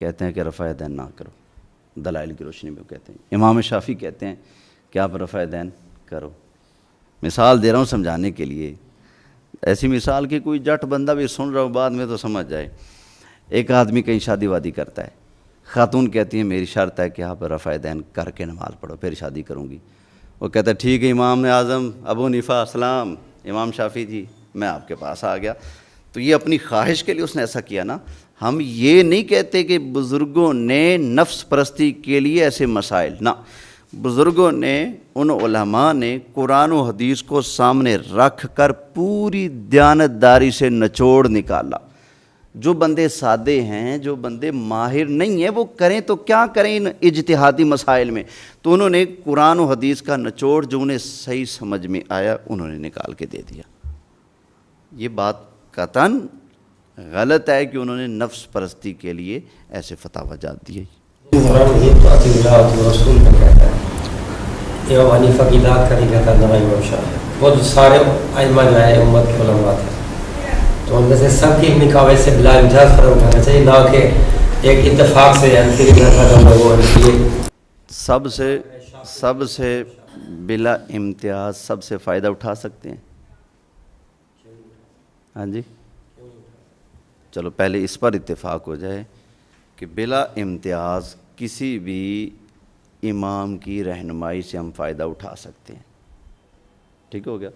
کہتے ہیں کہ رفع دین نہ کرو، دلائل کی روشنی میں وہ کہتے ہیں۔ امام شافعی کہتے ہیں کہ آپ رفع دین کرو۔ مثال دے رہا ہوں سمجھانے کے لیے، ایسی مثال کہ کوئی جٹ بندہ بھی سن رہا ہو بعد میں تو سمجھ جائے۔ ایک آدمی کہیں شادی وادی کرتا ہے، خاتون کہتی ہیں میری شرط ہے کہ آپ رفع دین کر کے نماز پڑھو پھر شادی کروں گی۔ وہ کہتا ہے ٹھیک ہے امام اعظم ابو حنیفہ السلام، امام شافعی جی میں آپ کے پاس آ گیا۔ تو یہ اپنی خواہش کے لیے اس نے ایسا کیا نا۔ ہم یہ نہیں کہتے کہ بزرگوں نے نفس پرستی کے لیے ایسے مسائل، نہ، بزرگوں نے، ان علماء نے قرآن و حدیث کو سامنے رکھ کر پوری دیانتداری سے نچوڑ نکالا۔ جو بندے سادے ہیں، جو بندے ماہر نہیں ہیں، وہ کریں تو کیا کریں ان اجتہادی مسائل میں، تو انہوں نے قرآن و حدیث کا نچوڑ جو انہیں صحیح سمجھ میں آیا انہوں نے نکال کے دے دیا۔ یہ بات قطعاً غلط ہے کہ انہوں نے نفس پرستی کے لیے ایسے فتاوی جات دیے۔ رسول کا کہتا ہے، امام حنیفہ کی ذات کا نہیں کہتا نہ امام شافعی، وہ جو سارے ائمہ جو ہے امت کے علماء تھے، تو ان میں سے سب کی اپنی قواعد سے بلا امتیاز فرق اٹھانا چاہیے، نہ کہ ایک اتفاق سے سب سے بلا امتیاز سب سے فائدہ اٹھا سکتے ہیں۔ ہاں جی، چلو پہلے اس پر اتفاق ہو جائے کہ بلا امتیاز کسی بھی امام کی رہنمائی سے ہم فائدہ اٹھا سکتے ہیں۔ ٹھیک ہو گیا،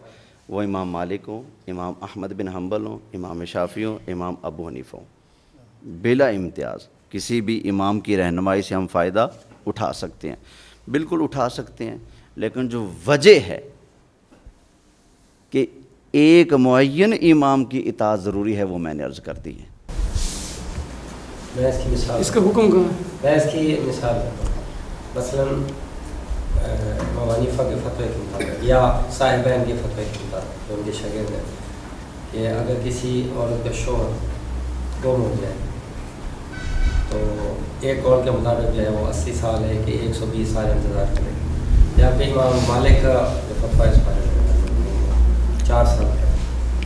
وہ امام مالک ہوں، امام احمد بن حنبل ہوں، امام شافعی ہوں، امام ابو حنیفہ ہوں، بلا امتیاز کسی بھی امام کی رہنمائی سے ہم فائدہ اٹھا سکتے ہیں، بالکل اٹھا سکتے ہیں۔ لیکن جو وجہ ہے کہ ایک معین امام کی اطاعت ضروری ہے وہ میں نے عرض کر دی ہے۔ اس کا حکم کہاں ہے؟ میں اس کی مثال مثلاً امام حنیفہ کے فتوے کے مطابق یا صاحبین کے فتوے کے مطابق جو ان کے شاگرد ہیں کہ اگر کسی عورت کا شوہر گم ہو جائے تو ایک قول کے مطابق جو ہے وہ 80 سال ہے کہ 120 سال انتظار کرے، یا پھر امام مالک کا جو فتویٰ اس پر 4 سال ہے،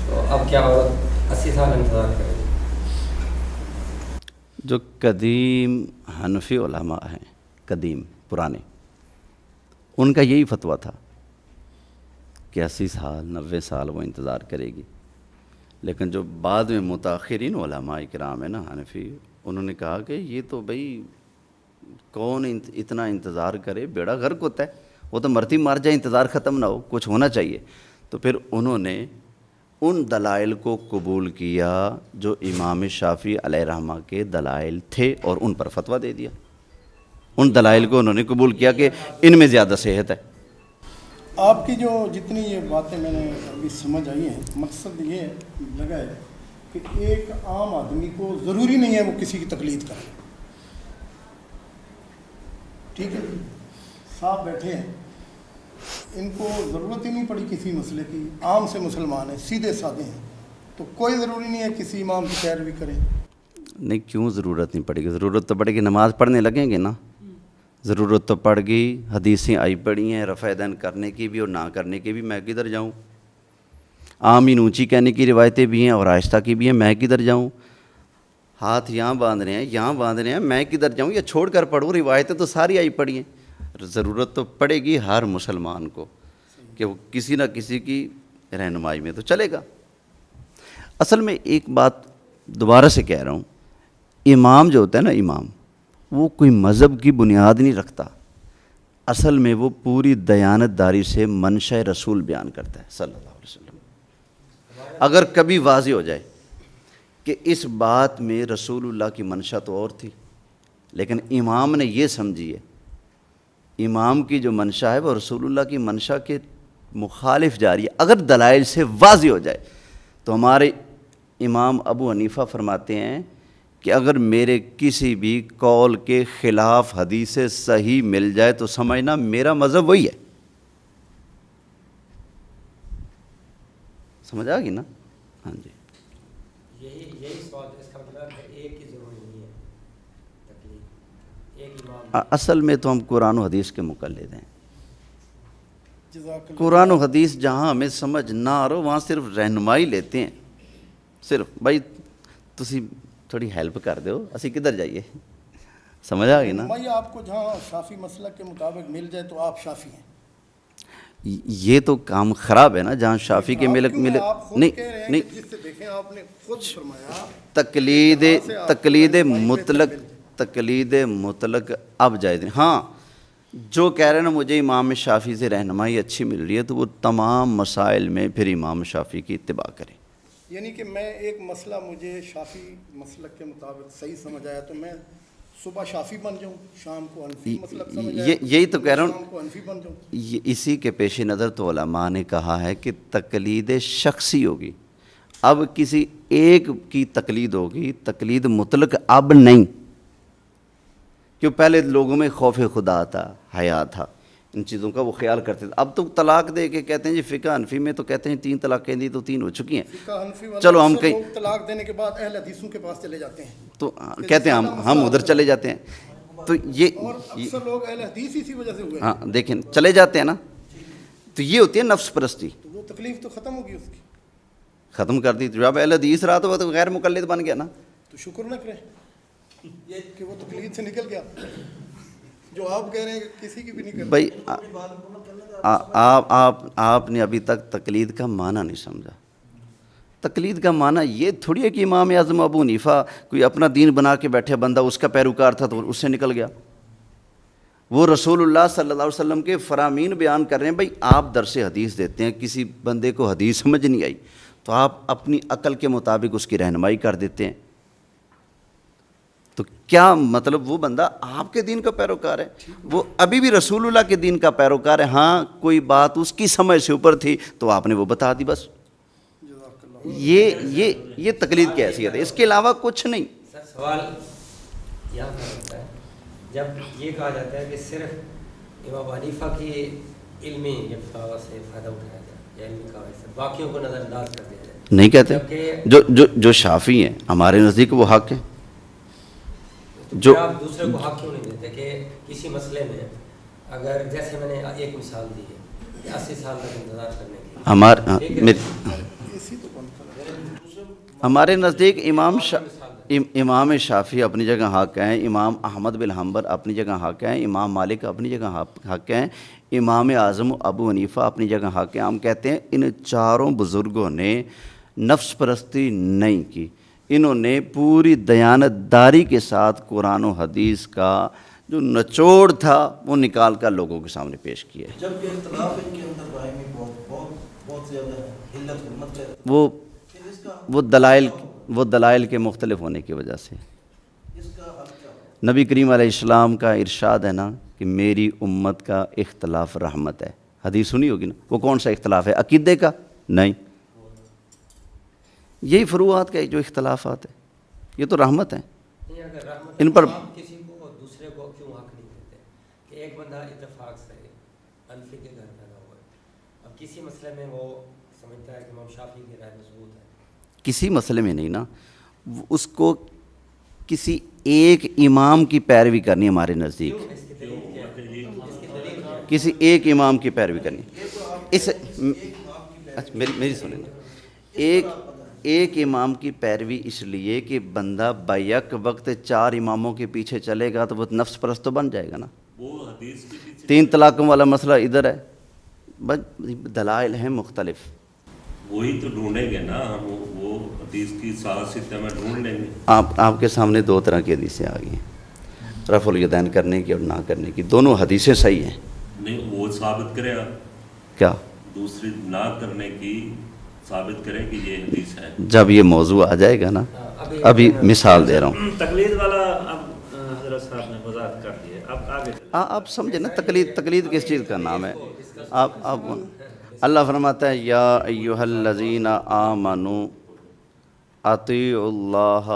تو اب کیا عورت 80 سال انتظار کرے؟ جو قدیم حنفی علماء ہیں، قدیم پرانے، ان کا یہی فتویٰ تھا کہ 80 سال 90 سال وہ انتظار کرے گی۔ لیکن جو بعد میں متاخرین علماء کرام ہیں نا حنفی، انہوں نے کہا کہ یہ تو بھئی کون اتنا انتظار کرے، بیڑا غرق ہوتا ہے، وہ تو مرتی مر جائے، انتظار ختم نہ ہو، کچھ ہونا چاہیے۔ تو پھر انہوں نے ان دلائل کو قبول کیا جو امام شافعی علیہ رحمہ کے دلائل تھے اور ان پر فتویٰ دے دیا۔ ان دلائل کو انہوں نے قبول کیا کہ ان میں زیادہ صحت ہے۔ آپ کی جو جتنی یہ باتیں میں نے ابھی سمجھ آئی ہیں، مقصد یہ لگا ہے کہ ایک عام آدمی کو ضروری نہیں ہے وہ کسی کی تقلید کرے، ٹھیک ہے، صاحب بیٹھے ہیں، ان کو ضرورت ہی نہیں پڑی کسی مسئلے کی، عام سے مسلمان ہیں، سیدھے سادے ہیں، تو کوئی ضروری نہیں ہے کسی امام کی پیروی کریں۔ نہیں، کیوں ضرورت نہیں پڑے گی؟ ضرورت تو پڑے گی، نماز پڑھنے لگیں گے نا، ضرورت تو پڑ گئی، حدیثیں آئی پڑی ہیں رفع دین کرنے کی بھی اور نہ کرنے کی بھی، میں کدھر جاؤں؟ آمین اونچی کہنے کی روایتیں بھی ہیں اور آہستہ کی بھی ہیں، میں کدھر جاؤں؟ ہاتھ یہاں باندھ رہے ہیں، یہاں باندھ رہے ہیں، میں کدھر جاؤں؟ یا چھوڑ کر پڑھوں؟ روایتیں تو ساری آئی پڑی ہیں۔ ضرورت تو پڑے گی ہر مسلمان کو کہ وہ کسی نہ کسی کی رہنمائی میں تو چلے گا۔ اصل میں ایک بات دوبارہ سے کہہ رہا ہوں، امام جو ہوتا ہے نا، امام وہ کوئی مذہب کی بنیاد نہیں رکھتا، اصل میں وہ پوری دیانتداری سے منشا رسول بیان کرتا ہے صلی اللہ علیہ وسلم۔ اگر کبھی واضح ہو جائے کہ اس بات میں رسول اللہ کی منشا تو اور تھی، لیکن امام نے یہ سمجھی ہے، امام کی جو منشا ہے وہ رسول اللہ کی منشا کے مخالف جا رہی ہے، اگر دلائل سے واضح ہو جائے تو ہمارے امام ابو حنیفہ فرماتے ہیں کہ اگر میرے کسی بھی قول کے خلاف حدیث صحیح مل جائے تو سمجھنا میرا مذہب وہی ہے۔ سمجھ آ گئی نا؟ ہاں جی، یہی سوال اس کا مطلب ہے ایک کی ضروری نہیں ہے تکلیف، ایک امام۔ اصل میں تو ہم قرآن و حدیث کے مقلد ہیں۔ قرآن و حدیث جہاں ہمیں سمجھ نہ آ رہا وہاں صرف رہنمائی لیتے ہیں، صرف بھائی تسی تھوڑی ہیلپ کر دو، اسی کدھر جائیے، سمجھ آ گئی نا؟ میں آپ کو جہاں شافی مسلک کے مطابق مل جائے تو آپ شافی ہیں. یہ تو کام خراب ہے نا، جہاں شافی کے ملے آپ خود نہیں کہہ رہے ہیں نہیں، کہ جس سے دیکھیں آپ نے خود فرمایا تقلید مطلق اب جائز نہیں. ہاں جو کہہ رہے ہیں نا مجھے امام شافی سے رہنمائی اچھی مل رہی ہے تو وہ تمام مسائل میں پھر امام شافی کی اتباع کریں. یعنی کہ میں ایک مسئلہ مجھے شافی مسلک کے مطابق صحیح سمجھ آیا تو میں صبح شافی بن جاؤں، شام کو حنفی مسلک سمجھ آیا یہی تو کہہ رہا شام کو حنفی بن جاؤں. اسی کے پیش نظر تو علماء نے کہا ہے کہ تقلید شخصی ہوگی. اب کسی ایک کی تقلید ہوگی، تقلید مطلق اب نہیں. کیوں پہلے لوگوں میں خوف خدا تھا، حیا تھا، ان چیزوں کا وہ خیال کرتے تھے. اب تو طلاق دے کے کہتے ہیں جی فقہ حنفی میں تو کہتے ہیں 3 طلاقیں دی تو 3 ہو چکی ہیں. فقہ حنفی والے چلو ہم اکثر کہیں لوگ طلاق دینے کے بعد اہل حدیثوں کے پاس چلے جاتے ہیں تو کہتے ہیں ہم ادھر چلے جاتے ہیں. تو یہ اور اکثر لوگ اہل حدیث اسی وجہ سے ہوئے. ہاں دیکھیں چلے جاتے ہیں نا، تو یہ ہوتی ہے نفس پرستی. تو وہ تکلیف تو ختم ہوگی اس کی. ختم کر دی. جب اہل حدیث رہا تو وہ تو غیر مقلد بن گیا نا. تو شکر نہ کریں یہ کہ وہ تکلیف سے نکل گیا، جو آپ کہہ رہے ہیں کہ کسی کی بھی نہیں کریں. بھائی آپ نے ابھی تک تقلید کا معنی نہیں سمجھا. تقلید کا معنی یہ تھوڑی ہے کہ امام اعظم ابو حنیفہ کوئی اپنا دین بنا کے بیٹھے بندہ اس کا پیروکار تھا تو اس سے نکل گیا. وہ رسول اللہ صلی اللہ علیہ وسلم کے فرامین بیان کر رہے ہیں. بھائی آپ درس حدیث دیتے ہیں، کسی بندے کو حدیث سمجھ نہیں آئی تو آپ اپنی عقل کے مطابق اس کی رہنمائی کر دیتے ہیں. تو کیا مطلب وہ بندہ آپ کے دین کا پیروکار ہے؟ وہ ابھی بھی رسول اللہ کے دین کا پیروکار ہے. ہاں کوئی بات اس کی سمجھ سے اوپر تھی تو آپ نے وہ بتا دی بس. یہ تقلید کی حیثیت ہے، اس کے علاوہ کچھ نہیں. سر سوال یہاں پر ہوتا ہے جب یہ کہا جاتا ہے کہ صرف امام حنیفہ کی علمی فتاوی سے فائدہ اٹھایا جائے یا علمی قواعد سے باقیوں کو نظر انداز کر دیا جائے. نہیں کہتے جو شافی ہیں ہمارے نزدیک وہ حق ہیں. جو آپ دوسرے کو حق کیوں نہیں دیتے کہ کسی مسئلے میں اگر جیسے میں نے ایک مثال دی ہے کہ 80 سال تک انتظار کرنے کی ہمارے نزدیک امام شافعی اپنی جگہ حق ہیں، امام احمد بن حنبل اپنی جگہ حق ہیں، امام مالک اپنی جگہ حق ہیں، امام اعظم ابو حنیفہ اپنی جگہ حق ہیں. ہم کہتے ہیں ان چاروں بزرگوں نے نفس پرستی نہیں کی. انہوں نے پوری دیانتداری کے ساتھ قرآن و حدیث کا جو نچوڑ تھا وہ نکال کر لوگوں کے سامنے پیش کیا ہے. جبکہ اختلاف ان کے اندر باہمی بہت زیادہ ہے، علت مطلب وہ دلائل کے مختلف ہونے کی وجہ سے. اس کا حل کیا؟ نبی کریم علیہ السلام کا ارشاد ہے نا کہ میری امت کا اختلاف رحمت ہے. حدیث سنی ہوگی نا. وہ کون سا اختلاف ہے؟ عقیدے کا نہیں، یہی فروعات کا جو اختلافات ہیں یہ تو رحمت ہیں. ان پر کسی کو دوسرے کو کیوں حق نہیں دیتے کہ ایک بندہ اتفاق سے حنفی کے گھر پیدا ہوا ہے، اب کسی مسئلے میں وہ سمجھتا ہے کہ امام شافعی کی رائے مضبوط ہے. کسی مسئلے میں نہیں نا، اس کو کسی ایک امام کی پیروی کرنی ہمارے نزدیک، کسی ایک امام کی پیروی کرنی. اس میری سنیں نا، ایک امام کی پیروی اس لیے کہ بندہ بیک وقت 4 اماموں کے پیچھے چلے گا تو وہ نفس پرست تو بن جائے گا نا. 3 طلاقوں والا مسئلہ ادھر ہے، بس دلائل ہیں مختلف. وہی تو ڈھونڈیں گے نا ہم، وہ حدیث کی سازش میں ڈھونڈ لیں گے. آپ کے سامنے 2 طرح کی حدیثیں آ گئی ہیں، رفع الیدین کرنے کی اور نہ کرنے کی. دونوں حدیثیں صحیح ہیں. نہیں وہ ثابت کرے آپ کیا؟ دوسری نہ کرنے کی ثابت کریں کہ یہ حدیث ہے. جب یہ موضوع آ جائے گا نا، ابھی مثال دے رہا ہوں. تقلید والا اب حضرت صاحب نے وضاحت کر دی ہے، اب آگے آپ سمجھے نا تقلید کس چیز کا نام ہے. آپ اللہ فرماتا ہے یا ایھا الذین آمنوا اطیعوا اللہ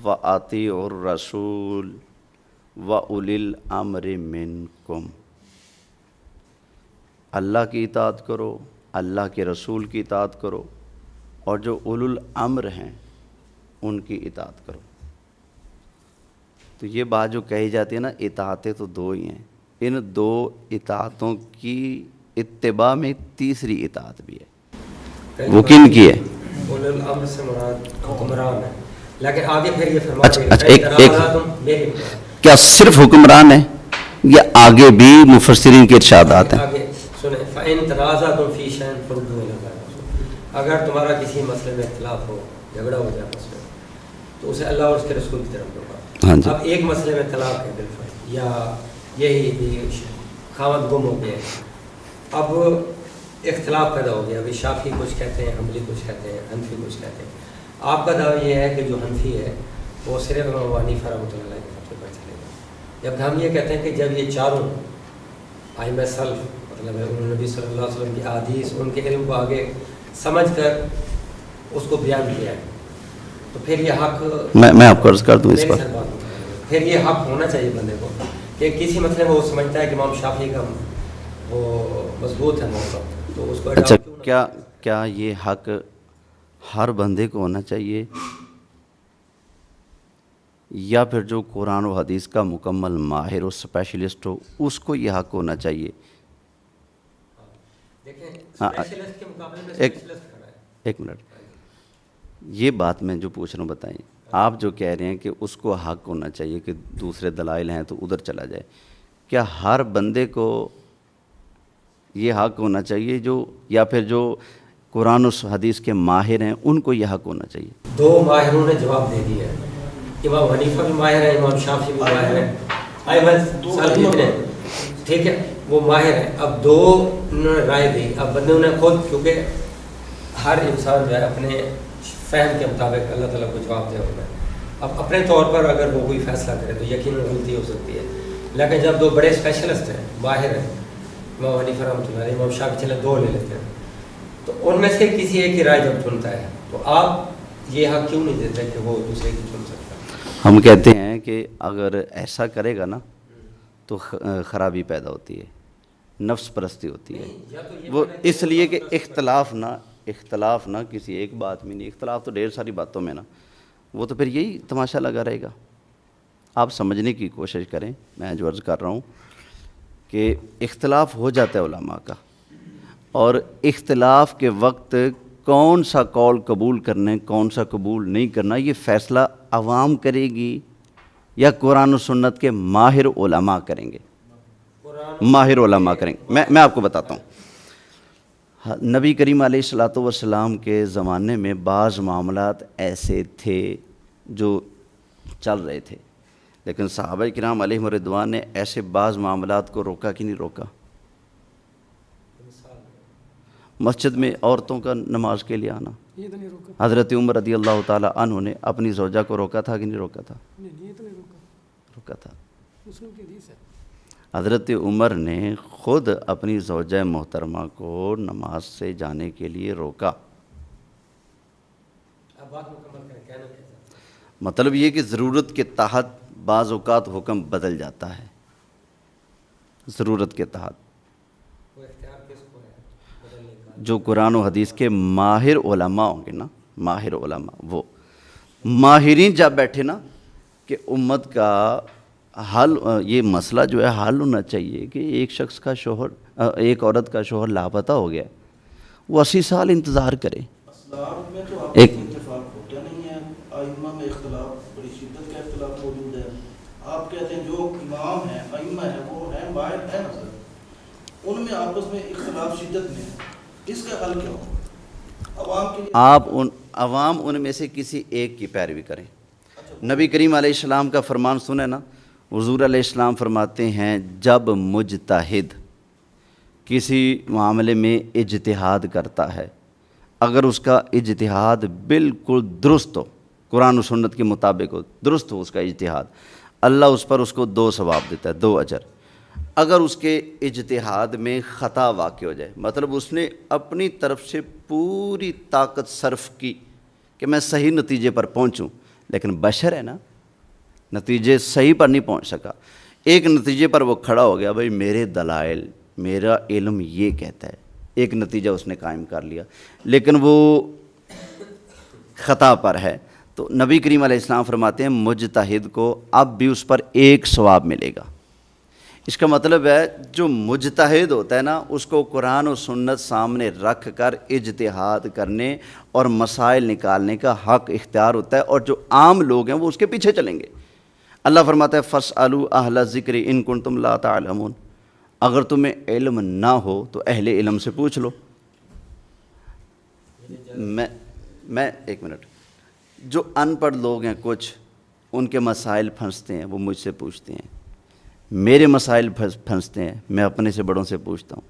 و اطیعوا الرسول و اولی الامر منکم. اللہ کی اطاعت کرو، اللہ کے رسول کی اطاعت کرو، اور جو اولو الامر ہیں ان کی اطاعت کرو. تو یہ بات جو کہی جاتی ہے نا، اطاعتیں تو 2 ہی ہیں. ان 2 اطاعتوں کی اتباع میں تیسری اطاعت بھی ہے. وہ کن کی ہے؟ اولو الامر سے مراد حکمران ہے، لیکن آگے پھر یہ اچھا فرماتے ہیں کیا صرف حکمران ہے یا آگے بھی مفسرین کے ارشادات ہیں؟ آگے سنیں، فَإِن تَنَازَعْتُمْ فِي شَيْءٍ فَرُدُّوهُ إِلَى اللَّهِ وَالرَّسُولِ، اگر تمہارا کسی مسئلے میں اختلاف ہو، جھگڑا ہو جائے آپس میں، تو اسے اللہ اور اس کے رسول کی طرف لوٹا۔ ہاں جی۔ اب ایک مسئلے میں طلاق ہے بالفرض، یا یہی خاوند گم ہو گیا ہے، اب اختلاف پیدا ہو گیا، ابھی شافعی کچھ کہتے ہیں، حنبلی کچھ کہتے ہیں، حنفی کچھ کہتے ہیں۔ آپ کا دعویٰ یہ ہے کہ جو حنفی ہے وہ صرف امام ابو حنیفہ رحمۃ اللہ علیہ کے فتوے پر چلے گا، جبکہ ہم یہ کہتے ہیں کہ جب یہ چاروں ائمہ سلف، مطلب ہے انہوں نے نبی صلی اللہ علیہ وسلم کی احادیث، ان کے علم کو آگے سمجھ کر اس کو بیان کیا ہے، تو پھر یہ حق، میں آپ کو عرض کر دوں اس پر، پھر یہ حق ہونا چاہیے بندے کو کہ کسی مسئلے میں وہ سمجھتا ہے کہ امام شافعی کا وہ مضبوط ہے موقف، تو اس کو اچھا کیا یہ حق ہر بندے کو ہونا چاہیے، یا پھر جو قرآن و حدیث کا مکمل ماہر و اسپیشلسٹ ہو اس کو یہ حق ہونا چاہیے؟ ایک منٹ، یہ بات میں جو پوچھ رہا ہوں بتائیں، آپ جو کہہ رہے ہیں کہ اس کو حق ہونا چاہیے کہ دوسرے دلائل ہیں تو ادھر چلا جائے، کیا ہر بندے کو یہ حق ہونا چاہیے جو، یا پھر جو قرآن و حدیث کے ماہر ہیں ان کو یہ حق ہونا چاہیے؟ دو ماہروں نے جواب دے دیا ہے، امام حنیفہ بھی ماہر ہے، امام شافعی بھی ماہر ہے، ائمہ سلف جتنے، ٹھیک ہے، وہ ماہر ہیں۔ اب دو انہوں نے رائے دی، اب بندوں نے خود، کیونکہ ہر انسان جو ہے اپنے فہم کے مطابق اللہ تعالیٰ کو جواب دے ہوگا، اب اپنے طور پر اگر وہ کوئی فیصلہ کرے تو یقیناً غلطی ہو سکتی ہے، لیکن جب دو بڑے اسپیشلسٹ ہیں، ماہر ہیں، امام حنیفہ رحمۃ اللہ علیہ، امام شافعی، چلے دو لے لیتے ہیں، تو ان میں سے کسی ایک کی رائے جب چنتا ہے تو آپ یہ حق کیوں نہیں دیتے کہ وہ دوسرے کی چن سکتا ہے؟ ہم کہتے ہیں کہ اگر ایسا کرے گا نا تو خرابی پیدا ہوتی ہے، نفس پرستی ہوتی ہے، وہ اس لیے کہ اختلاف نہ کسی ایک بات میں نہیں، اختلاف تو ڈھیر ساری باتوں میں نا، وہ تو پھر یہی تماشا لگا رہے گا۔ آپ سمجھنے کی کوشش کریں، میں جو عرض کر رہا ہوں کہ اختلاف ہو جاتا ہے علماء کا، اور اختلاف کے وقت کون سا قول قبول کرنا ہے کون سا قبول نہیں کرنا، یہ فیصلہ عوام کرے گی یا قرآن و سنت کے ماہر علماء کریں گے؟ ماہر علماء کریں گے۔ میں آپ کو بتاتا ہوں، نبی کریم علیہ الصلوۃ والسلام کے زمانے میں بعض معاملات ایسے تھے جو چل رہے تھے، لیکن صحابہ کرام علیہم رضوان نے ایسے بعض معاملات کو روکا کہ نہیں روکا؟ مسجد میں عورتوں کا نماز کے لیے آنا، حضرت عمر رضی اللہ تعالیٰ عنہ نے اپنی زوجہ کو روکا تھا کہ نہیں روکا تھا؟ روکا تھا۔ حضرت عمر نے خود اپنی زوجہ محترمہ کو نماز سے جانے کے لیے روکا۔ مطلب یہ کہ ضرورت کے تحت بعض اوقات حکم بدل جاتا ہے، ضرورت کے تحت۔ جو قرآن و حدیث کے ماہر علماء ہوں گے نا، ماہر علماء، وہ ماہرین جب بیٹھے نا کہ امت کا حل، یہ مسئلہ جو ہے حل ہونا چاہیے کہ ایک شخص کا شوہر، ایک عورت کا شوہر لاپتہ ہو گیا، وہ 80 سال انتظار کرے۔ اسلام میں تو ایک اتفاق ہوتا نہیں ہے، ائمہ میں اختلاف، بڑی شدت کا اختلاف موجود ہے۔ آپ کہتے ہیں جو امام ہیں، ائمہ ہیں، وہ ہیں ماہر ہیں نا سر، ان میں آپس میں اختلاف شدت میں ہے، اس کا حل کیا ہو؟ عوام کے لیے آپ عوام ان میں سے کسی ایک کی پیروی کریں۔ نبی کریم علیہ السلام کا فرمان سنیں نا، حضور علیہ السلام فرماتے ہیں جب مجتہد کسی معاملے میں اجتہاد کرتا ہے، اگر اس کا اجتہاد بالکل درست ہو، قرآن و سنت کے مطابق ہو، درست ہو اس کا اجتہاد، اللہ اس پر اس کو 2 ثواب دیتا ہے، 2 اجر۔ اگر اس کے اجتہاد میں خطا واقع ہو جائے، مطلب اس نے اپنی طرف سے پوری طاقت صرف کی کہ میں صحیح نتیجے پر پہنچوں، لیکن بشر ہے نا، نتیجے صحیح پر نہیں پہنچ سکا، ایک نتیجے پر وہ کھڑا ہو گیا، بھائی میرے دلائل، میرا علم یہ کہتا ہے، ایک نتیجہ اس نے قائم کر لیا، لیکن وہ خطا پر ہے، تو نبی کریم علیہ السلام فرماتے ہیں مجتہد کو اب بھی اس پر 1 ثواب ملے گا۔ اس کا مطلب ہے جو مجتہد ہوتا ہے نا، اس کو قرآن و سنت سامنے رکھ کر اجتہاد کرنے اور مسائل نکالنے کا حق اختیار ہوتا ہے، اور جو عام لوگ ہیں وہ اس کے پیچھے چلیں گے۔ اللہ فرماتا ہے فَاسْأَلُوا أَهْلَ الذِّكْرِ إِن كُنتُمْ لَا تَعْلَمُونَ، اگر تمہیں علم نہ ہو تو اہل علم سے پوچھ لو۔ میں ایک منٹ، جو ان پڑھ لوگ ہیں کچھ، ان کے مسائل پھنستے ہیں، وہ مجھ سے پوچھتے ہیں، میرے مسائل پھنستے ہیں، میں اپنے سے بڑوں سے پوچھتا ہوں۔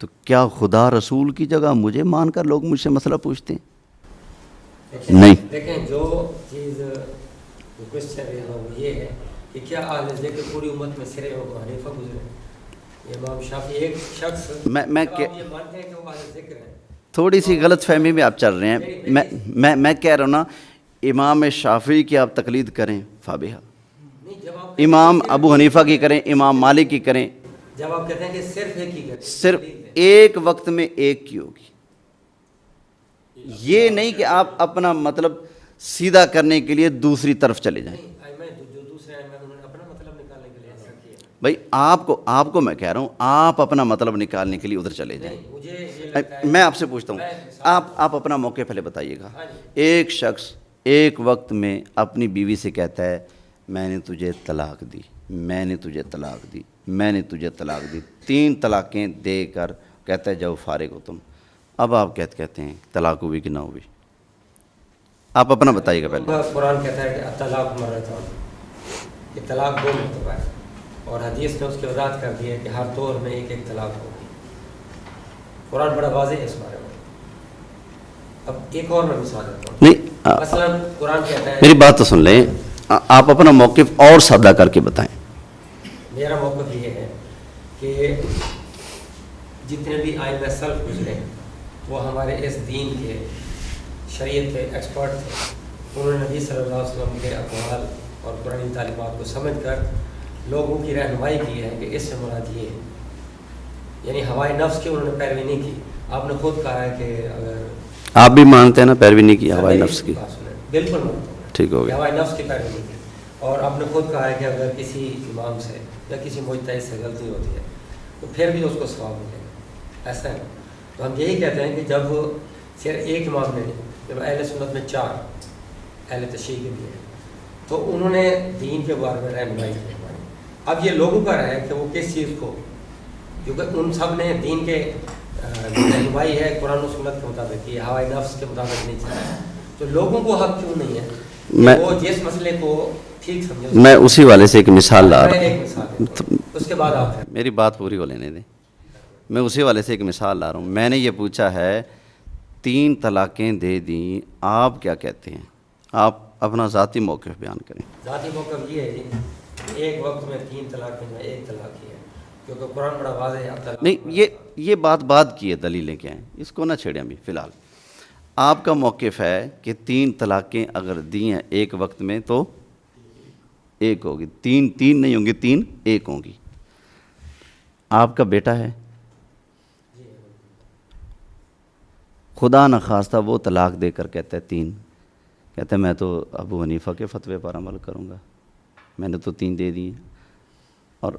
تو کیا خدا رسول کی جگہ مجھے مان کر لوگ مجھ سے مسئلہ پوچھتے ہیں؟ نہیں۔ دیکھیں جو چیز کوشچن ہے وہ یہ ہے کہ کیا اہل ذکر پوری امت میں سرے ابو حنیفہ گزرے؟ امام شافعی ایک شخص میں یہ مانتے ہیں کہ وہ اہل ذکر ہیں۔ تھوڑی سی غلط فہمی میں آپ چل رہے ہیں۔ میں کہہ رہا ہوں نا، امام شافعی کی آپ تقلید کریں فابہہ، امام ابو حنیفہ کی کریں، امام مالک کی کریں، جب آپ کہتے ہیں کہ صرف ایک ہی کریں، صرف ایک وقت میں ایک کی ہوگی۔ یہ نہیں کہ آپ اپنا مطلب سیدھا کرنے کے لیے دوسری طرف چلے جائیں۔ جو دوسرے ہیں انہوں نے اپنا مطلب نکالنے کے لیے ایسا کیا۔ بھائی آپ کو میں کہہ رہا ہوں، آپ اپنا مطلب نکالنے کے لیے ادھر چلے جائیں۔ مجھے یہ لگتا ہے، میں آپ سے پوچھتا ہوں، آپ اپنا موقع پہلے بتائیے گا۔ ایک شخص ایک وقت میں اپنی بیوی سے کہتا ہے میں نے تجھے طلاق دی، میں نے تجھے طلاق دی، میں نے تجھے طلاق دی، 3 طلاقیں دے کر کہتا ہے جاؤ فارغ ہو تم۔ اب آپ کہتے ہیں طلاق ہوئی کہ نہ ہوئی؟ آپ اپنا بتائیے گا پہلے۔ قرآن کہتا ہے کہ طلاق مرتان، کہ طلاق 2 مرتبہ ہے، اور حدیث نے اس کی وضاحت کر دی ہے کہ ہر دور میں ایک طلاق ہوگی۔ قرآن بڑا واضح ہے اس بارے میں۔ اب ایک اور میں مثال دیتا ہوں۔ نہیں، مثلا قرآن کہتا ہے، میری بات تو سن لیں، آپ اپنا موقف اور سادہ کر کے بتائیں۔ میرا موقف یہ ہے کہ جتنے بھی آئمہ سلف گزرے ہیں وہ ہمارے اس دین کے شریعت کے ایکسپرٹ تھے۔ انہوں نے نبی صلی اللہ علیہ وسلم کے اقوال اور قرآن تعلیمات کو سمجھ کر لوگوں کی رہنمائی کی ہے کہ اس سے مراد یہ ہے، یعنی ہوائے نفس کی انہوں نے پیروی نہیں کی۔ آپ نے خود کہا ہے کہ اگر آپ بھی مانتے ہیں نا پیروی نہیں کی ہوائے نفس کی؟ بالکل مانتا ہوں، ٹھیک ہو گیا۔ ہوائے نفس کی پیروی نہیں کی، اور آپ نے خود کہا ہے کہ اگر کسی امام سے یا کسی مجتہد سے غلطی ہوتی ہے تو پھر بھی اس کو ثواب ملے گا، ایسا ہے۔ تو ہم یہی کہتے ہیں کہ جب صرف ایک امام نے، جب اہل سنت میں 4 اہل تشیع کے بھی ہیں، تو انہوں نے دین کے بارے میں رہنمائی کی ہماری۔ اب یہ لوگوں کا ہے کہ وہ کس چیز کو، کیونکہ ان سب نے دین کے رہنمائی ہے قرآن و سنت کے مطابق، یہ ہوائے نفس کے مطابق نہیں چلا، تو لوگوں کو حق کیوں نہیں ہے کہ وہ جس مسئلے کو ٹھیک سمجھے؟ میں اسی والے سے ایک مثال لا رہا میں ایک مثال دیتا ہوں، اس کے بعد آپ ہیں۔ میری بات پوری ہو لینے دیں۔ میں اسی والے سے ایک مثال لا رہا ہوں۔ میں نے یہ پوچھا ہے 3 طلاقیں دے دیں، آپ کیا کہتے ہیں؟ آپ اپنا ذاتی موقف بیان کریں۔ ذاتی موقف یہ ہے جی کہ ایک وقت میں 3 طلاقیں میں 1 طلاق ہی ہے، کیونکہ قرآن بڑا واضح ہے۔ اب طلاق نہیں، یہ بات کی ہے، دلیلیں کیا ہیں، اس کو نہ چھیڑیں ابھی فی الحال۔ آپ کا موقف ہے کہ 3 طلاقیں اگر دی ہیں ایک وقت میں تو 1 ہوگی، 3 نہیں ہوں گی، 3 1 ہوں گی۔ آپ کا بیٹا ہے، خدا نخواستہ وہ طلاق دے کر کہتا ہے 3، کہتا ہے میں تو ابو حنیفہ کے فتوے پر عمل کروں گا، میں نے تو 3 دے دی ہیں، اور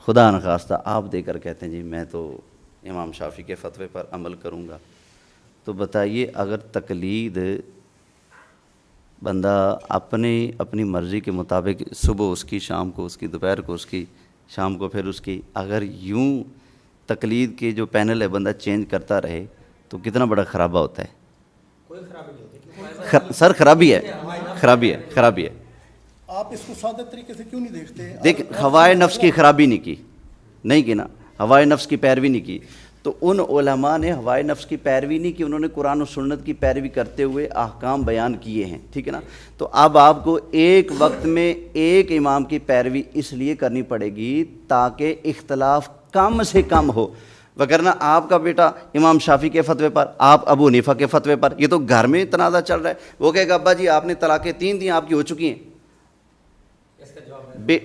خدا نخواستہ آپ دے کر کہتے ہیں جی میں تو امام شافعی کے فتوے پر عمل کروں گا۔ تو بتائیے، اگر تقلید بندہ اپنی مرضی کے مطابق صبح اس کی، شام کو اس کی، دوپہر کو اس کی، شام کو پھر اس کی، اگر یوں تقلید کے جو پینل ہے بندہ چینج کرتا رہے تو کتنا بڑا خرابہ ہوتا ہے۔ کوئی خرابی نہیں ہوتی سر خرابی ہے۔ آپ اس کو سادہ طریقے سے کیوں نہیں دیکھتے؟ دیکھ، ہوائے نفس کی خرابی نہیں کی نا، ہوائے نفس کی پیروی نہیں کی، تو ان علماء نے ہوائے نفس کی پیروی نہیں کی، انہوں نے قرآن و سنت کی پیروی کرتے ہوئے احکام بیان کیے ہیں، ٹھیک ہے نا۔ تو اب آپ کو ایک وقت میں ایک امام کی پیروی اس لیے کرنی پڑے گی تاکہ اختلاف کم سے کم ہو، وگرنہ آپ کا بیٹا امام شافعی کے فتوے پر، آپ ابو حنیفہ کے فتوے پر، یہ تو گھر میں تنازع چل رہا ہے۔ وہ کہے گا ابا جی آپ نے طلاقیں 3 دی، آپ کی ہو چکی ہیں،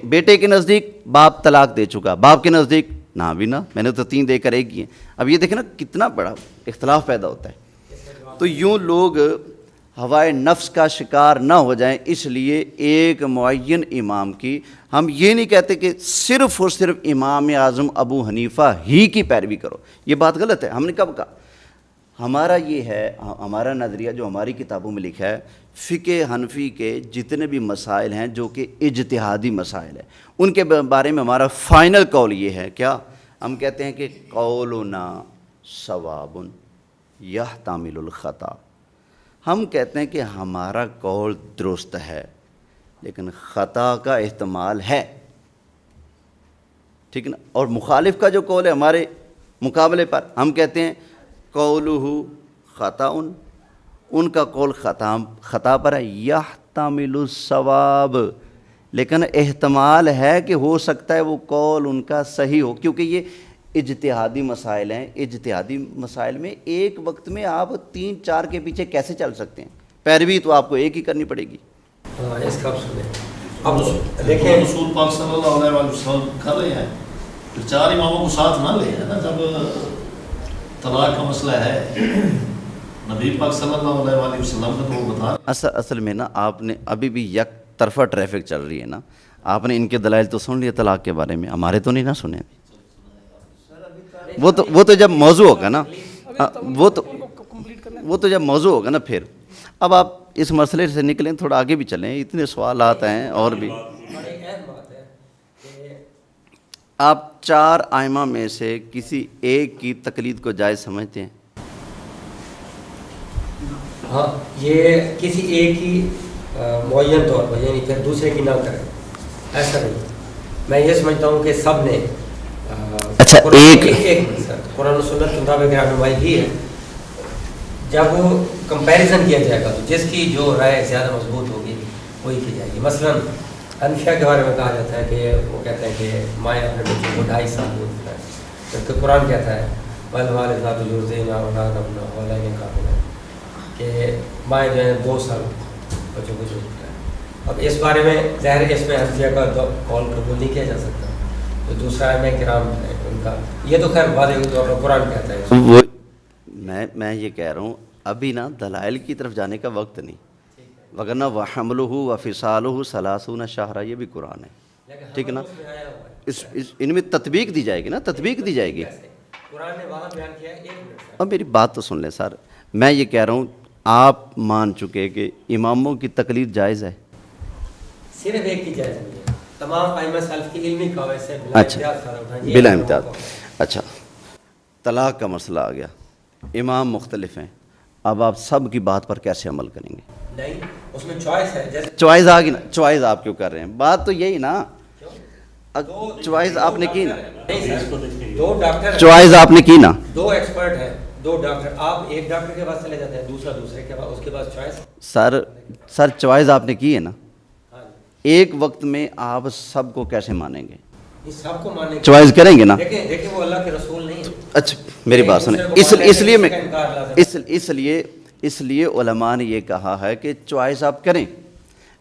بیٹے کے نزدیک باپ طلاق دے چکا، باپ کے نزدیک نہ بھی نہ، میں نے تو 3 دے کر 1 کی ہیں۔ اب یہ دیکھیں نا کتنا بڑا اختلاف پیدا ہوتا ہے۔ تو یوں لوگ ہوائے نفس کا شکار نہ ہو جائیں، اس لیے ایک معین امام کی، ہم یہ نہیں کہتے کہ صرف اور صرف امام اعظم ابو حنیفہ ہی کی پیروی کرو، یہ بات غلط ہے۔ ہم نے کب کہا ہمارا یہ ہے، ہمارا نظریہ جو ہماری کتابوں میں لکھا ہے، فقہ حنفی کے جتنے بھی مسائل ہیں جو کہ اجتہادی مسائل ہیں، ان کے بارے میں ہمارا فائنل قول یہ ہے، کیا ہم کہتے ہیں کہ قولنا صواب یحتمل الخطا، ہم کہتے ہیں کہ ہمارا قول درست ہے لیکن خطا کا احتمال ہے، ٹھیک ہے نا؟ اور مخالف کا جو قول ہے ہمارے مقابلے پر، ہم کہتے ہیں قولہ خطا، ان کا قول خطا پر ہے، یحتمل الصواب، لیکن احتمال ہے کہ ہو سکتا ہے وہ قول ان کا صحیح ہو، کیونکہ یہ اجتہادی مسائل ہیں۔ اجتہادی مسائل میں ایک وقت میں آپ 3-4 کے پیچھے کیسے چل سکتے ہیں؟ پیروی تو آپ کو ایک ہی کرنی پڑے گی۔ اس کا سنیں، اب دیکھیں رسول پاک صلی اللہ علیہ وسلم کر رہے ہیں، تو 4 اماموں کو ساتھ نہ لے، ہے نا، جب طلاق کا مسئلہ ہے نبی پاک صلی اللہ علیہ وسلم کا تو وہ بتا اصل میں نا آپ نے ابھی بھی یک طرفہ ٹریفک چل رہی ہے نا، آپ نے ان کے دلائل تو سن لیے طلاق کے بارے میں، ہمارے تو نہیں نا سنے، وہ تو جب موضوع ہوگا نا، وہ تو جب موضوع ہوگا نا پھر۔ اب آپ اس مسئلے سے نکلیں، تھوڑا آگے بھی چلیں، اتنے سوالات ہیں اور بھی۔ بڑی اہم بات ہے کہ آپ 4 ائمہ میں سے کسی ایک کی تقلید کو جائز سمجھتے ہیں؟ ہاں، یہ کسی ایک ہی معین طور پر، یعنی پھر دوسرے کی نہ کریں، ایسا نہیں۔ میں یہ سمجھتا ہوں کہ سب نے اچھا، قرآن و سنت کے مطابق رہنمائی کی ہے۔ جب وہ کمپیریزن کیا جائے گا تو جس کی جو رائے زیادہ مضبوط ہوگی وہی کی جائے گی۔ مثلا حنفیہ کے بارے میں کہا جاتا ہے کہ وہ کہتے ہیں کہ مائیں اپنے بچوں کو 2.5 سال دودھ پلائیں، جبکہ قرآن کہتا ہے والوالدات یرضعن اولادہن حولین کاملین، کہ مائیں جو ہیں 2 سال بچوں کو دودھ پلائیں۔ اب اس بارے میں ظاہر اس میں حنفیہ کا قول قبول نہیں کیا جا سکتا، تو دوسرا ائمہ کرام ہے ان کا، یہ تو خیر واضح طور پر قرآن کہتا ہے۔ وہ میں یہ کہہ رہا ہوں ابھی نا دلائل کی طرف جانے کا وقت نہیں، وگرنہ وحملہ وفصالہ 30 شہرا، یہ بھی قرآن ہے، ٹھیک ہے نا؟ ان میں تطبیق دی جائے گی نا، تطبیق دی جائے گی۔ قرآن نے وہاں بیان کیا ہے، ایک منٹ اب میری بات تو سن لیں سر، میں یہ کہہ رہا ہوں آپ مان چکے کہ اماموں کی تقلید جائز ہے؟ صرف ایک کی جائز نہیں ہے، تمام ائمہ سلف کی علمی قواعد سے اچھا، بلا امتیاز۔ اچھا، طلاق کا مسئلہ آ گیا، امام مختلف ہیں، اب آپ سب کی بات پر کیسے عمل کریں گے؟ نہیں، اس میں چوائس ہے، جیسے چوائس آ گئی نا، چوائس آپ کیوں کر رہے ہیں؟ بات تو یہی نا، چوائس آپ نے کی نا، دو ڈاکٹر، چوائس آپ نے کی نا، 2 ایکسپرٹ ہیں، 2 ڈاکٹر، آپ ایک ڈاکٹر کے پاس چلے جاتے ہیں، دوسرا دوسرے کے پاس، اس کے پاس چوائس۔ سر چوائس آپ نے کی ہے نا، ہاں جی، ایک وقت میں آپ سب کو کیسے مانیں گے؟ سب کو ماننے چوائس کریں گے نا؟ دیکھیں وہ اللہ کے رسول نہیں ہے۔ اچھا میری بات سنیں، اس لیے علماء نے یہ کہا ہے کہ چوائس آپ کریں،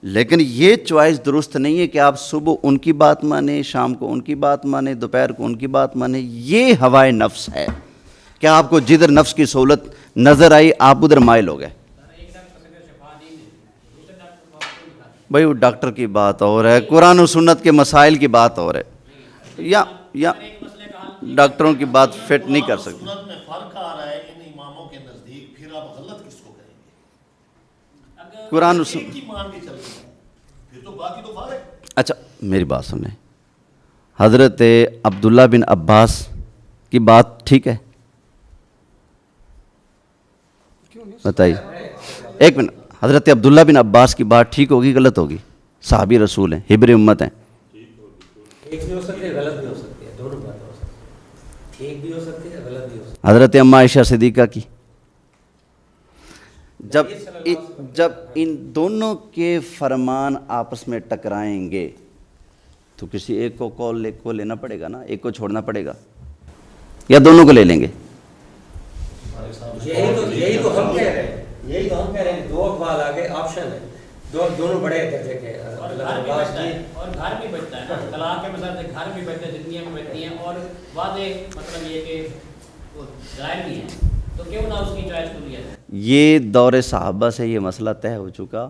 لیکن یہ چوائس درست نہیں ہے کہ آپ صبح ان کی بات مانیں، شام کو ان کی بات مانیں، دوپہر کو ان کی بات مانیں۔ یہ ہوائے نفس ہے کہ آپ کو جدھر نفس کی سہولت نظر آئی آپ ادھر مائل ہو گئے۔ بھائی وہ ڈاکٹر کی بات اور ہے، قرآن و سنت کے مسائل کی بات اور ہے، یا ڈاکٹروں کی بات فٹ نہیں کر سکتے۔ سنت میں فرق آ رہا ہے ان اماموں کے نزدیک، پھر آپ غلط کس کو کریں گے؟ قرآن و ایک کی مان کے چل رہے ہیں، پھر تو باقی تو فارغ۔ اچھا میری بات سنیں، حضرت عبداللہ بن عباس کی بات ٹھیک ہے؟ بتائیے، ایک منٹ، حضرت عبداللہ بن عباس کی بات ٹھیک ہوگی غلط ہوگی؟ صحابی رسول ہیں، حبر امت ہیں۔ ایک بھی ہو سکتی ہے، غلط بھی ہو سکتی ہے، دونوں باتیں ہو سکتی ہیں، ٹھیک بھی ہو سکتی ہے، غلط بھی ہو سکتی حضرت اما عائشہ صدیقہ کی، جب ان دونوں کے فرمان آپس میں ٹکرائیں گے تو کسی ایک کو قول کو لینا پڑے گا نا، ایک کو چھوڑنا پڑے گا، یا دونوں کو لے لیں گے؟ ہے۔ یہی تو ہم کہہ رہے ہیں، یہی تو ہم کہہ رہے ہیں، 2 اقوال آگے آپشن ہے، دونوں بڑے درجے کے ہیں، اور گھر بھی بچتا ہے، اور گھر بھی بچتا ہے، طلاق کے مسئلے سے گھر بھی بچتا ہے، زندگیاں بھی بچتی ہیں، اور واضح مطلب یہ کہ وہ ظاہر بھی ہیں، تو کیوں نہ اس کی چوائس کو لیا جائے؟ یہ دور صحابہ سے یہ مسئلہ طے ہو چکا،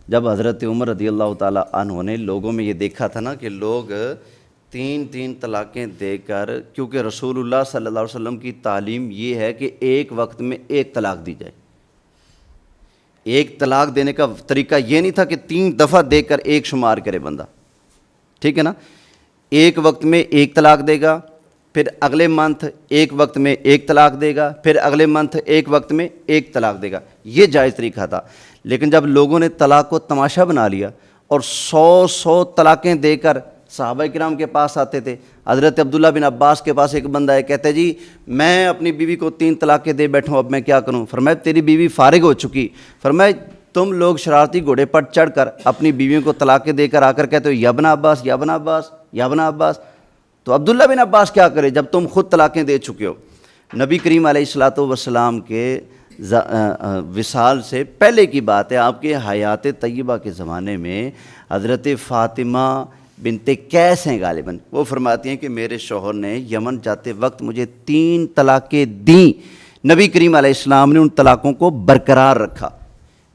جب حضرت عمر رضی اللہ تعالیٰ عنہ نے لوگوں میں یہ دیکھا تھا نا کہ لوگ تین طلاقیں دے کر، کیونکہ رسول اللہ صلی اللہ علیہ وسلم کی تعلیم یہ ہے کہ ایک وقت میں ایک طلاق دی جائے. ایک طلاق دینے کا طریقہ یہ نہیں تھا کہ 3 دفعہ دے کر ایک شمار کرے بندہ، ٹھیک ہے نا. ایک وقت میں ایک طلاق دے گا، پھر اگلے منتھ ایک وقت میں ایک طلاق دے گا، پھر اگلے منتھ ایک وقت میں ایک طلاق دے گا. یہ جائز طریقہ تھا. لیکن جب لوگوں نے طلاق کو تماشا بنا لیا اور 100 طلاقیں دے کر صحابہ کرام کے پاس آتے تھے. حضرت عبداللہ بن عباس کے پاس ایک بندہ ہے، کہتے جی میں اپنی بیوی کو 3 طلاقیں دے بیٹھا ہوں، اب میں کیا کروں؟ فرمایا تیری بیوی فارغ ہو چکی. فرمایا تم لوگ شرارتی گھوڑے پر چڑھ کر اپنی بیویوں کو طلاقیں دے کر آ کر کہتے ہو یا ابن عباس یا ابن عباس یا ابن عباس. تو عبداللہ بن عباس کیا کرے جب تم خود طلاقیں دے چکے ہو؟ نبی کریم علیہ الصلوۃ والسلام کے وصال سے پہلے کی بات ہے، آپ کے حیات طیبہ کے زمانے میں حضرت فاطمہ بنت قیس ہیں غالباً، وہ فرماتی ہیں کہ میرے شوہر نے یمن جاتے وقت مجھے 3 طلاقیں دیں. نبی کریم علیہ السلام نے ان طلاقوں کو برقرار رکھا.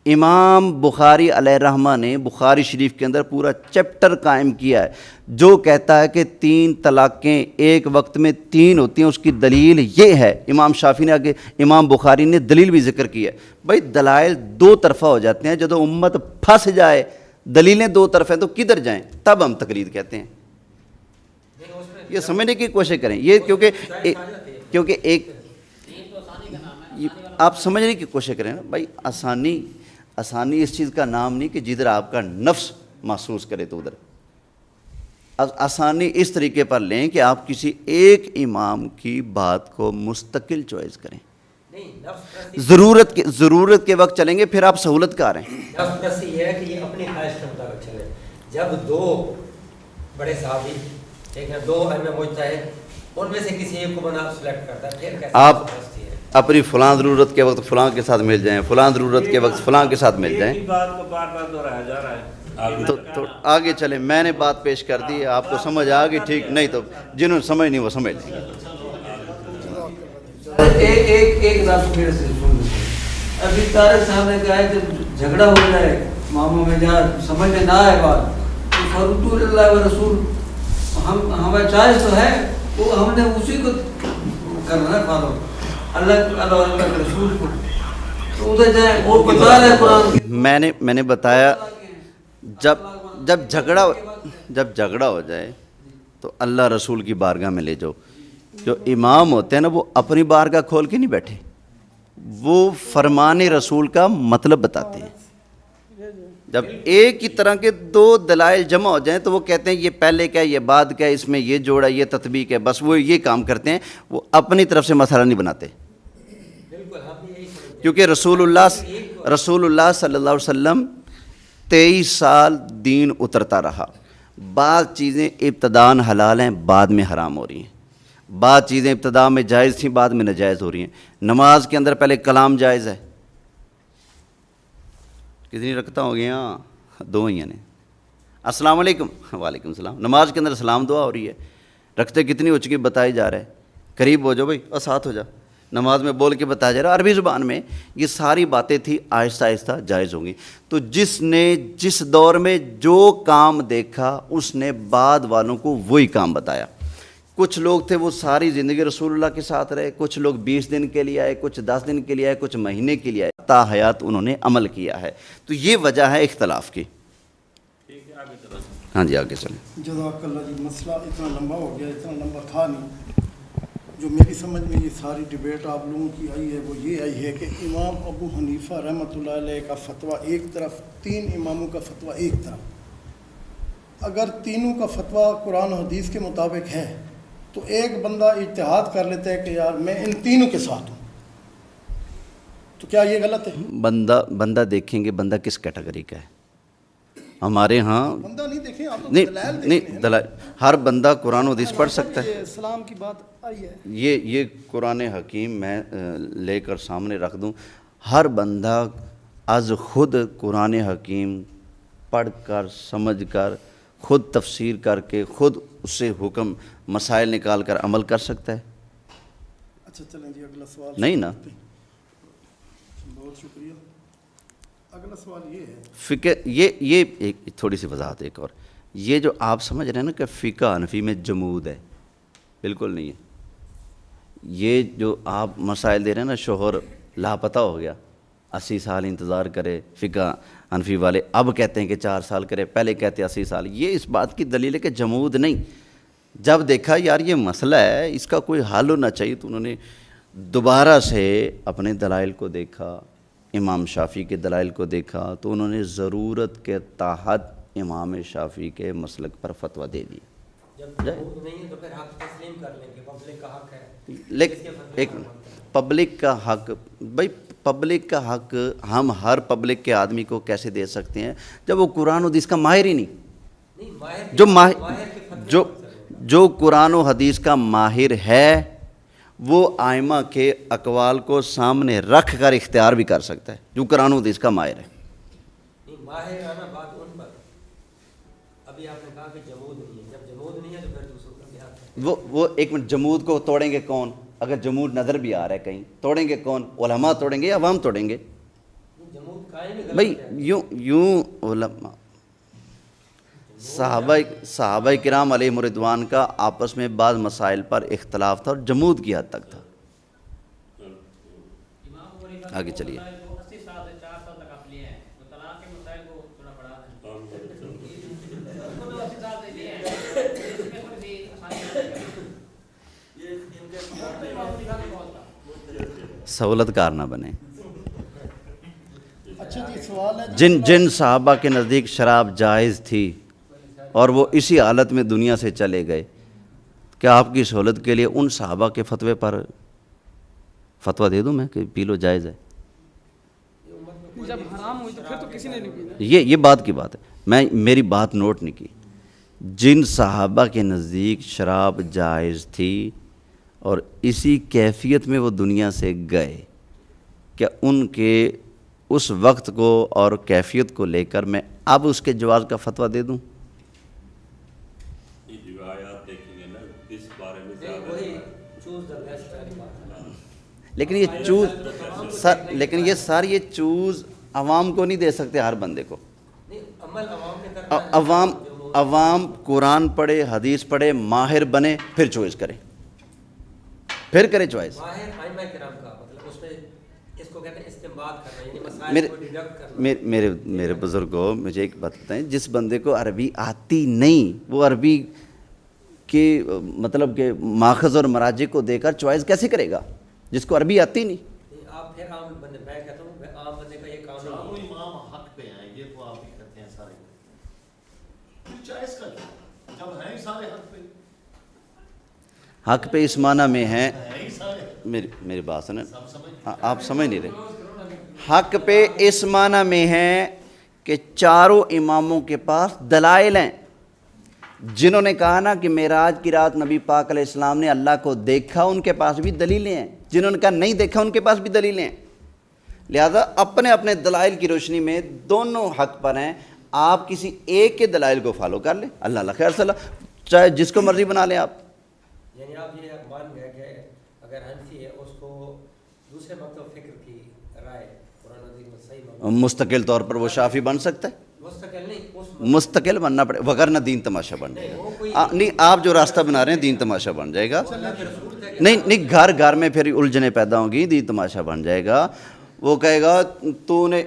امام بخاری علیہ الرحمہ نے بخاری شریف کے اندر پورا چیپٹر قائم کیا ہے جو کہتا ہے کہ 3 طلاقیں ایک وقت میں 3 ہوتی ہیں. اس کی دلیل یہ ہے، امام شافعی نے آگے امام بخاری نے دلیل بھی ذکر کی ہے. بھائی دلائل 2 طرفہ ہو جاتے ہیں، جب امت پھنس جائے دلیلیں 2 طرف ہیں تو کدھر جائیں؟ تب ہم تقلید کہتے ہیں. یہ سمجھنے کی کوشش کریں، یہ کیونکہ ایک آپ سمجھنے کی کوشش کریں نا بھائی. آسانی اس چیز کا نام نہیں کہ جدھر آپ کا نفس محسوس کرے تو ادھر. آسانی اس طریقے پر لیں کہ آپ کسی ایک امام کی بات کو مستقل چوائس کریں. ضرورت کے وقت چلیں گے پھر آپ سہولت کار ہیں. نفس پرستی یہ ہے کہ یہ اپنی خواہش کے مطابق چلے. جب 2 بڑے صحابی ایک ہے 2 ائمہ مجتہد ان میں سے کسی ایک کو بنا سلیکٹ کرتا ہے، پھر کیسے آپ اپنی فلاں ضرورت کے وقت فلاں کے ساتھ مل جائیں، فلاں ضرورت کے وقت فلاں کے ساتھ مل جائیں. بات کو بار بار دہرایا جا رہا ہے. تو آگے چلیں. میں نے بات پیش کر دی ہے، آپ کو سمجھ آ گئی ٹھیک، نہیں تو جنہوں نے سمجھ نہیں وہ سمجھ لیں گے. ایک رات پھر سے سن لیں. ابھی طارق صاحب نے کہا ہے کہ جھگڑا ہو جائے ماموں میں جہاں سمجھ میں نہ آئے بات تو فرض اللہ و رسول ہمیں چوائس تو ہے، وہ ہم نے اسی کو کرنا ہے فالو اللہ کے رسول کو. تو ادھر جائیں اور بتا رہے قرآن میں نے بتایا جب جھگڑا ہو جائے تو اللہ رسول کی بارگاہ میں لے جاؤ. جو امام ہوتے ہیں نا وہ اپنی بارگاہ کھول کے نہیں بیٹھے، وہ فرمان رسول کا مطلب بتاتے ہیں. جب ایک ہی طرح کے 2 دلائل جمع ہو جائیں تو وہ کہتے ہیں یہ پہلے کیا یہ بعد کیا، اس میں یہ جوڑا یہ تطبیق ہے، بس وہ یہ کام کرتے ہیں، وہ اپنی طرف سے مسئلہ نہیں بناتے. کیونکہ رسول اللہ صلی اللہ علیہ وسلم 23 سال دین اترتا رہا. بعض چیزیں ابتداءً حلال ہیں بعد میں حرام ہو رہی ہیں، بعض چیزیں ابتداء میں جائز تھیں بعد میں ناجائز ہو رہی ہیں. نماز کے اندر پہلے کلام جائز ہے. کتنی رکعتیں ہو گئی؟ 2 ہی ہیں. السلام علیکم، وعلیکم السلام. نماز کے اندر سلام دعا ہو رہی ہے. رکعتیں کتنی ہو چکی بتائی جا رہا ہے. قریب ہو جاؤ بھائی اور ساتھ ہو جا. نماز میں بول کے بتایا جا رہا ہے. عربی زبان میں یہ ساری باتیں تھیں، آہستہ آہستہ جائز ہوں گی. تو جس نے جس دور میں جو کام دیکھا اس نے بعد والوں کو وہی کام بتایا. کچھ لوگ تھے وہ ساری زندگی رسول اللہ کے ساتھ رہے، کچھ لوگ 20 دن کے لیے آئے، کچھ 10 دن کے لیے آئے، کچھ مہینے کے لیے آئے، تا حیات انہوں نے عمل کیا ہے. تو یہ وجہ ہے اختلاف کی. ہاں جی آگے چلیں. جزاک اللہ جی. مسئلہ اتنا لمبا ہو گیا، اتنا لمبا تھا نہیں. جو میری سمجھ میں یہ ساری ڈبیٹ آپ لوگوں کی آئی ہے وہ یہ آئی ہے کہ امام ابو حنیفہ رحمۃ اللہ علیہ کا فتویٰ ایک طرف، 3 اماموں کا فتویٰ ایک طرف. اگر تینوں کا فتویٰ قرآن و حدیث کے مطابق ہے تو ایک بندہ اجتہاد کر لیتا ہے کہ یار میں ان تینوں کے ساتھ ہوں، تو کیا یہ غلط ہے؟ بندہ دیکھیں گے بندہ کس کیٹیگری کا ہے. ہمارے ہاں بندہ نہیں دیکھیں آپ، نہیں دلائل ہر بندہ قرآن و حدیث پڑھ سکتا ہے. اسلام کی بات آئی ہے، یہ قرآن حکیم میں لے کر سامنے رکھ دوں. ہر بندہ از خود قرآن حکیم پڑھ کر سمجھ کر خود تفسیر کر کے خود اس سے حکم مسائل نکال کر عمل کر سکتا ہے. اچھا چلیں جی اگلا سوال. نہیں نا، بہت شکریہ. اگلا سوال یہ ہے فکر یہ ایک تھوڑی سی وضاحت ایک اور. یہ جو آپ سمجھ رہے ہیں نا کہ فقہ حنفی میں جمود ہے، بالکل نہیں ہے۔ یہ جو آپ مسائل دے رہے ہیں نا، شوہر لاپتہ ہو گیا، 80 سال انتظار کرے، فقہ حنفی والے اب کہتے ہیں کہ 4 سال کرے، پہلے کہتے 80 سال، یہ اس بات کی دلیل ہے کہ جمود نہیں۔ جب دیکھا یار یہ مسئلہ ہے، اس کا کوئی حل ہونا چاہیے، تو انہوں نے دوبارہ سے اپنے دلائل کو دیکھا، امام شافعی کے دلائل کو دیکھا، تو انہوں نے ضرورت کے تحت امام شافعی کے مسلک پر فتویٰ دے دیا۔ جب جمود نہیں ہے تو پھر حق تسلیم کر لیں کہ پبلک کا حق ہے، لیکن ایک پبلک کا حق، بھائی پبلک کا حق ہم ہر پبلک کے آدمی کو کیسے دے سکتے ہیں جب وہ قرآن و حدیث کا ماہر ہی نہیں؟ جو قرآن و حدیث کا ماہر ہے وہ آئمہ کے اقوال کو سامنے رکھ کر اختیار بھی کر سکتا ہے، جو قرآن و حدیث کا ماہر ہے۔ نہیں ماہر آنا بات ان پر، ابھی آپ نے کہا کہ جمود نہیں ہے، جب جمود نہیں ہے تو پھر دوسروں کا بھی حق ہے۔ وہ ایک منٹ، جمود کو توڑیں گے کون؟ اگر جمود نظر بھی آ رہا ہے کہیں، توڑیں گے کون؟ علماء توڑیں گے یا عوام توڑیں گے؟ جمود قائم ہے بھائی یوں علماء صحابہ کرام علیہم رضوان کا آپس میں بعض مسائل پر اختلاف تھا اور جمود کی حد تک تھا۔ آگے چلیے۔ سہولت کار نہ بنے۔ اچھا جی، سوال ہے جن صحابہ کے نزدیک شراب جائز تھی اور وہ اسی حالت میں دنیا سے چلے گئے، کیا آپ کی سہولت کے لیے ان صحابہ کے فتوے پر فتویٰ دے دوں میں کہ پی لو جائز ہے؟ جب حرام ہوئی تو پھر تو کسی نے نہیں پینا۔ یہ بات کی بات ہے، میری بات نوٹ نہیں کی۔ جن صحابہ کے نزدیک شراب جائز تھی اور اسی کیفیت میں وہ دنیا سے گئے، کیا ان کے اس وقت کو اور کیفیت کو لے کر میں اب اس کے جواز کا فتویٰ دے دوں؟ روایات دیکھیں گے نا اس بارے میں لیکن یہ یہ چوز عوام کو نہیں دے سکتے، ہر بندے کو۔ عوام قرآن پڑھے، حدیث پڑھے، ماہر بنے، پھر چوائس کرے، پھر کرے چوائس۔ میرے بزرگوں، مجھے ایک بات بتائیں، جس بندے کو عربی آتی نہیں، وہ عربی کے مطلب کہ ماخذ اور مراجع کو دے کر چوائس کیسے کرے گا جس کو عربی آتی نہیں؟ آپ پھر عام بندے، میں کہتا ہوں عام بندے کا یہ کام چاروں امام حق پہ ہیں، یہ تو آپ ہی کہتے ہیں سارے، چوائس کا جب ہیں سارے حق پہ، حق پہ اس معنی میں ہیں، میری بات سنیں، آپ سمجھ نہیں رہے۔ حق پہ اس معنی میں ہے کہ چاروں اماموں کے پاس دلائل ہیں۔ جنہوں نے کہا نا کہ معراج کی رات نبی پاک علیہ السلام نے اللہ کو دیکھا، ان کے پاس بھی دلیلیں ہیں۔ جنہوں نے کہا نہیں دیکھا، ان کے پاس بھی دلیلیں ہیں۔ لہذا اپنے اپنے دلائل کی روشنی میں دونوں حق پر ہیں۔ آپ کسی ایک کے دلائل کو فالو کر لیں، اللہ اللہ خیر صلی اللہ، چاہے جس کو مرضی بنا لیں آپ۔ یعنی آپ یہ مان گئے کہ اگر حنفی ہے اس کو دوسرے مکتب فکر کی رائے قرآن حدیث میں صحیح مستقل طور پر وہ شافی بن سکتا ہے، مستقل نہیں، مستقل بننا پڑے، وغیرہ دین تماشا بن جائے گا۔ نہیں، آپ جو راستہ بنا رہے ہیں دین تماشا بن جائے گا۔ نہیں، گھر گھر میں پھر الجھنیں پیدا ہوں گی، دین تماشا بن جائے گا۔ وہ کہے گا تو نے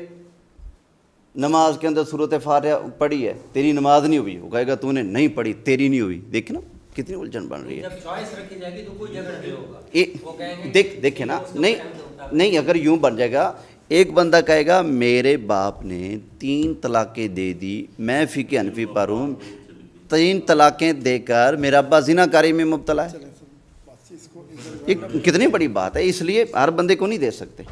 نماز کے اندر سورۃ فاتحہ پڑھی ہے، تیری نماز نہیں ہوئی۔ وہ کہے گا تو نے نہیں پڑھی، تیری نہیں ہوئی۔ دیکھیں نا کتنی الجھن بن رہی ہے۔ جب چوائس رکھی جائے گی تو کوئی جھگڑا نہیں ہوگا۔ دیکھیں نا، نہیں اگر یوں بن جائے گا، ایک بندہ کہے گا میرے باپ نے 3 طلاقیں دے دی، میں فقہ حنفی پر ہوں، 3 طلاقیں دے کر میرا ابا زنا کاری میں مبتلا ہے۔ یہ کتنی بڑی بات ہے، اس لیے ہر بندے کو نہیں دے سکتے۔